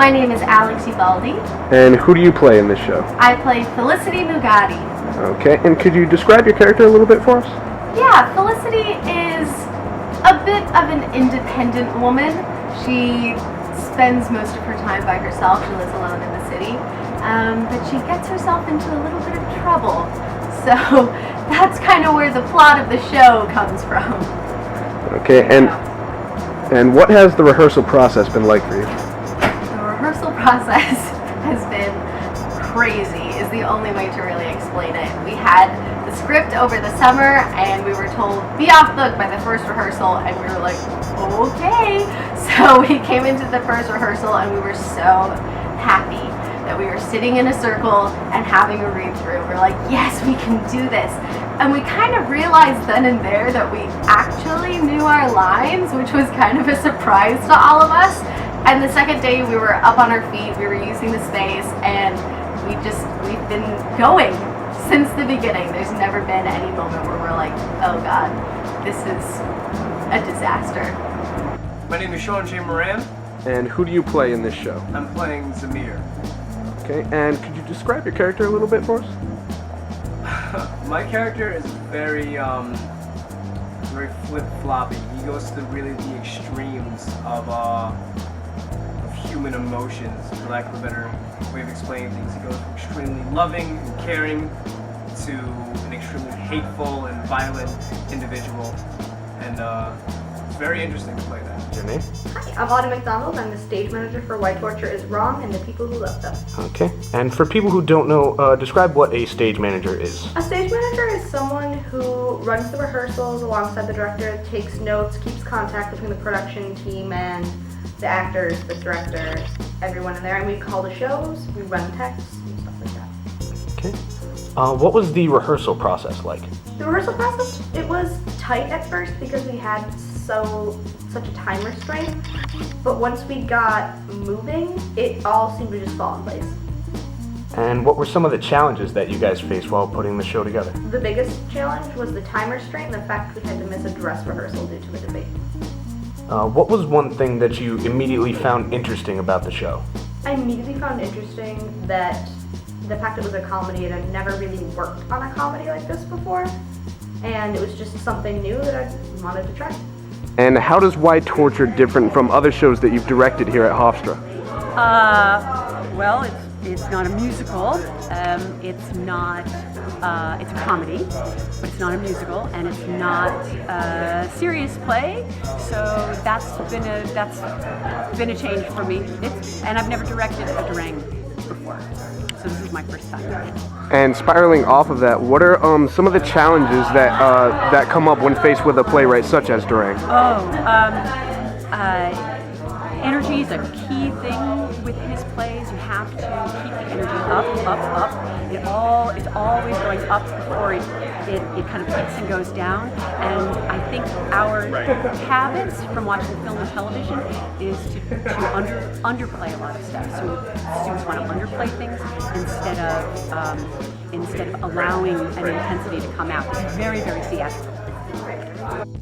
My name is Alex Ubalde. And who do you play in this show? I play Felicity Mugatti. Okay, and could you describe your character a little bit for us? Yeah, Felicity is a bit of an independent woman. She spends most of her time by herself. She lives alone in the city. But she gets herself into a little bit of trouble. So that's kind of where the plot of the show comes from. Okay, and what has the rehearsal process been like for you? The rehearsal process has been crazy, is the only way to really explain it. We had the script over the summer and we were told, be off book by the first rehearsal, and we were like, okay. So we came into the first rehearsal and we were so happy that we were sitting in a circle and having a read through. We're like, yes, we can do this. And we kind of realized then and there that we actually knew our lines, which was kind of a surprise to all of us. And the second day we were up on our feet, we were using the space, and we've been going since the beginning. There's never been any moment where we're like, oh God, this is a disaster. My name is Moran. And who do you play in this show? I'm playing Zamir. Okay, and could you describe your character a little bit for us? My character is very flip-floppy. He goes to really the extremes of human emotions, for lack of a better way of explaining things. He goes from extremely loving and caring to an extremely hateful and violent individual. And it's very interesting to play that. Your name? Hi, I'm Autumn McDonald. I'm the stage manager for Why Torture is Wrong and the People Who Love Them. Okay, and for people who don't know, describe what a stage manager is. A stage manager is someone who runs the rehearsals alongside the director, takes notes, keeps contact between the production team and the actors, the director, everyone in there, and we call the shows, we run texts, and stuff like that. Okay. What was the rehearsal process like? The rehearsal process, it was tight at first because we had such a time restraint, but once we got moving, it all seemed to just fall in place. And what were some of the challenges that you guys faced while putting the show together? The biggest challenge was the time restraint and the fact we had to miss a dress rehearsal due to the debate. What was one thing that you immediately found interesting about the show? I immediately found interesting that the fact it was a comedy, and I've never really worked on a comedy like this before, and it was just something new that I wanted to try. And how does Why Torture different from other shows that you've directed here at Hofstra? Well, it's not a musical. It's not. It's a comedy, but it's not a musical, and it's not a serious play. So that's been a change for me. And I've never directed a Durang before, so this is my first time. And spiraling off of that, what are some of the challenges that come up when faced with a playwright such as Durang? Energy is a key thing with his plays. You have to keep the energy up. It's always going up before it kind of peaks and goes down. And I think our habits from watching film and television is to underplay a lot of stuff. So students want to underplay things instead of allowing an intensity to come out. It's very, very theatrical.